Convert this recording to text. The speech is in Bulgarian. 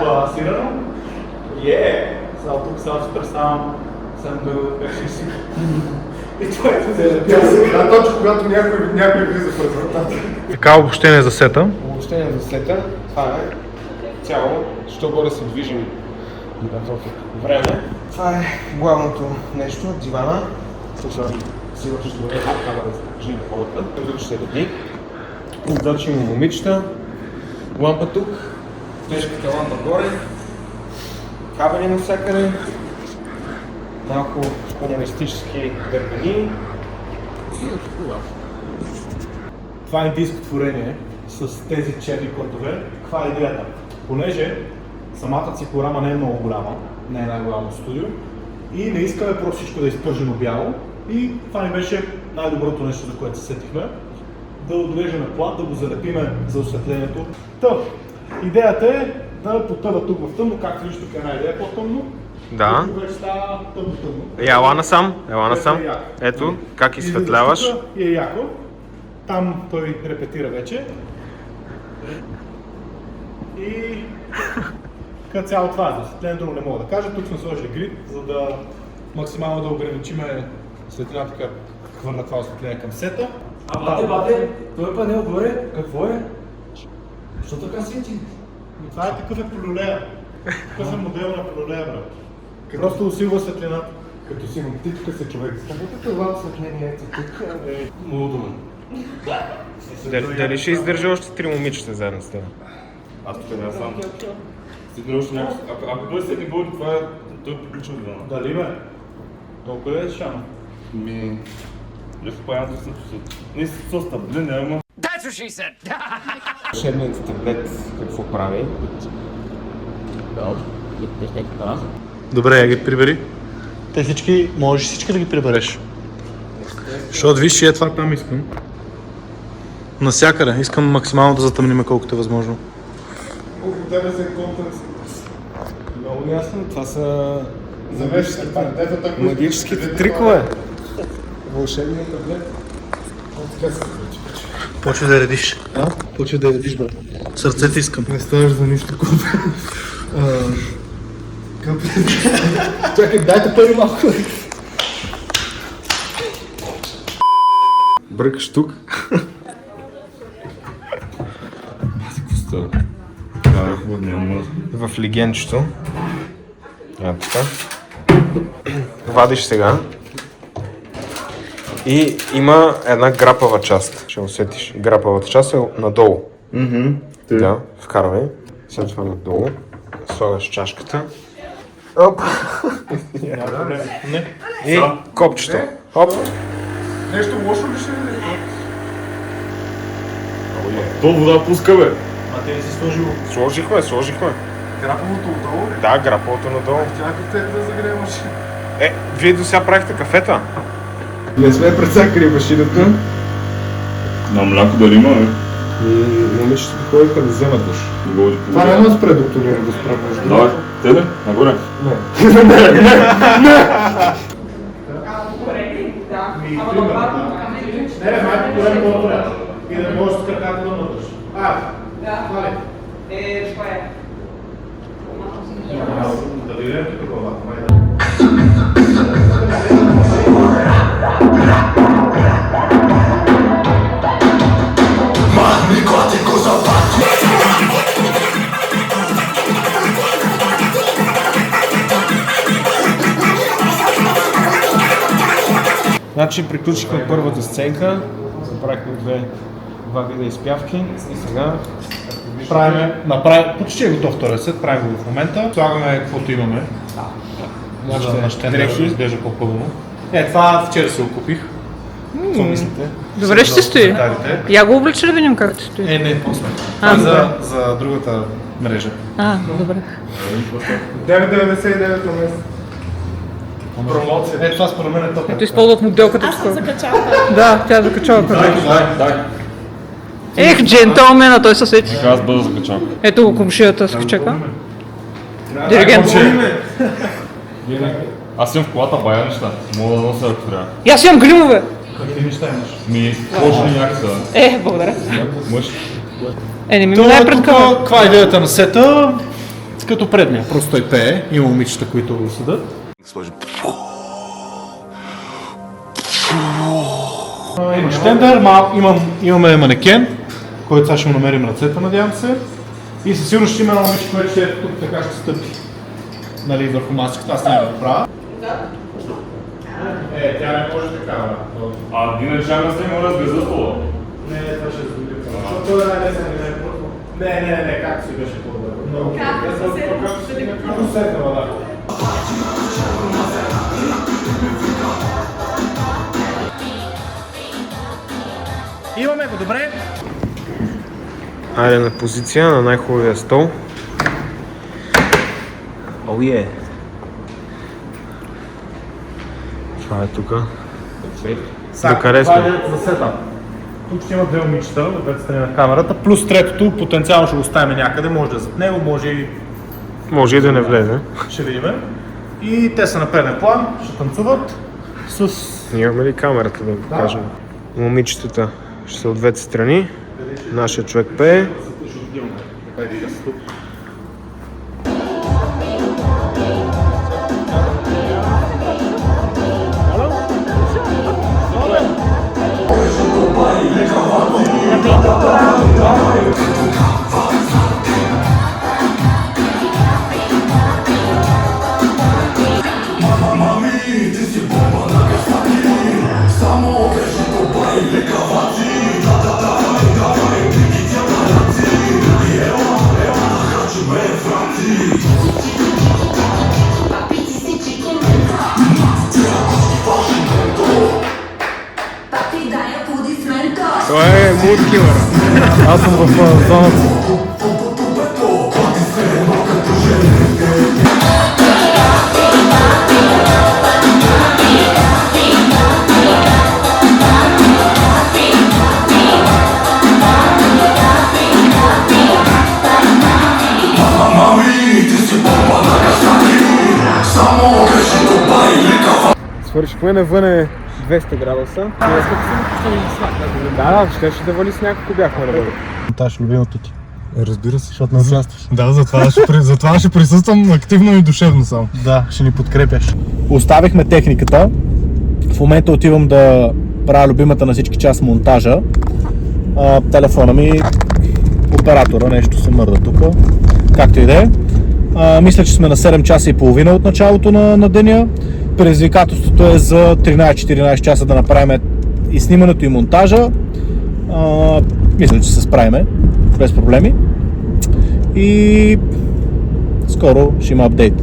Балансирано? Само тук се представям, съм бил как си. И това е точно когато някой влиза в резултата. Така, обобщение за сета. Обобщение за сета, това е цяло, що горе се движим време. Това е главното нещо, дивана. Сигурно ще бъде камера да жим хората. Тук ще седи. Отдача има момичета. Лампа тук. Тежката лампа горе. Кабели навсякъде. Малко комунистически дървени. Това е индийско творение с тези черни кортове. Каква е идеята? Понеже самата цикорама не е много голяма, не е най-голямо студио и не искаме просто всичко да е изпържено бяло и това ни беше най-доброто нещо, за което се сетихме. Да отвеждаме плат, да го залепиме за осветлението. Идеята е да потъва тук в тъмно, както виждате, тук е една идея по-тъмно. Да. Тук вече става тъмно. Ела насам. Ето, как изсветляваш. И е яко. Там той репетира вече. И като цяло това е за осветление, друго не мога да кажа. Тук сме сложили грид, за да максимално да ограничиме светлината, как хвърля това осветление към сета. Бате, той панел горе, какво е? Що така свети? Това е такъв полюлея. Такъв е модел на полюлея, брат. Просто усилва светлината. Като си мантичка се човек. Това осветление е тук. Лудо. Дали ще издържа още 3 момичета заедно с теб? Аз тук не сам. Седна още някакво. Ако той седни води, това е... Той приключва дивана. Дали бе? Толкова ли е шано? Леко паянето съм чувстват. Не си с табле, няма. Шебният таблет какво прави? Добре, я ги прибери. Те всички, можеш всички да ги прибереш. Защото виж, че е това там искам. Насякъде. Искам максимално да затъмним колкото е възможно. Колко тебе се контент. Много ясно, това са магическите трикове. Вълшебният таблет. Почва да редиш. Почва да редиш, брат. Сърцето искам. Не ставаш за нищо купа. Чакай, дайте пари малко. Бъркаш тук. Какво става? Няма. В легенчето. Така. Вадиш сега. И има една грапава част. Ще усетиш. Грапавата част е надолу. Да, вкарвай. След това надолу. Слагаш чашката. Оп! И копчето. Оп! Нещо лошо ли ще е? То вода пуска, бе. А те не си сложил Сложихме. Граповото отдолу ли? Да, грапавото надолу. Чакай те да загреем машина. Вие до сега правихте кафета. Не сме прецакали машината. На мляко дали има, бе? Момичето ходиха да вземат душ. Не го води Това няма да спре докато не го спре може. Давай, те ли? Нагоре. Не, майко голем по-добре. И да можеш с краката да мъдаш. Това ли? Това е. Да видим тук главата, майде. Значи приключихме първата сценка, направихме два вида изпявки и сега Почти е готов втория сет, правим го в момента. Слагаме каквото имаме. За на щен да изглежда по-пълно. Това вчера се окупих. Какво мислите? Добре ще стои. Я го облича да видим как ще стои. Не, после. Това е за другата мрежа. Добре. 9,99 на месец. Промоция. Това според мен е топ. Ето използват моделката. Аз съм закачала. Да, тя закачала къде. Дай. Джентълмена, той се сети. Нека аз бъда закачан. Ето го комшията се чека. Диригент. Аз имам в колата бая неща. Мога да нося ако трябва. И аз имам гримове. Какви неща имаш? Ми, почни някаква. Благодаря. Мъж. Не ми минай пред камера. Каква е идеята на сета? Като предния, просто той пее, има момичета, които го седат. Има штендър, имаме манекен, който сега ще му намерим ръцете, надявам се. И със сигурност ще има едно момиче, което ще е тук, така ще стъпи. Нали, върху маската, аз няма да го правя. Тя не може такава. А ти не шанс не може да сбезе стола. Не, това ще сгубим. Защото е най-лесен не, както си беше по-добре. Както сетнала, да. Имаме го, добре? Айде на позиция на най-хубавия стол. Това е тука. Къде сме? За сетъп. Тук ще има две момичета от двете страни на камерата, плюс третото потенциално ще го оставим някъде, може да е зад него, Може и да не влезе. ще видим. И те са на преден план, ще танцуват с... Имаме ли камерата да го покажем? Момичетата ще са от двете страни. Нашия човек пее. Това е муд килър. Аз съм в зоната. Свърши, поне навън е 200 градуса. Да, ще да вали сняг, ако бяхме навън. Монтаж, любимото ти. Разбира се. Защото не участваш. Да, затова ще присъствам активно и душевно само. Да, ще ни подкрепяш. Оставихме техниката. В момента отивам да правя любимата на всички част монтажа. Телефона ми, оператора, нещо се мърда тук. Както и да е. Мисля, че сме на 7 часа и половина от началото на деня. Предизвикателството е за 13-14 часа да направим и снимането и монтажа. Мисля, че се справиме без проблеми. И скоро ще има апдейт.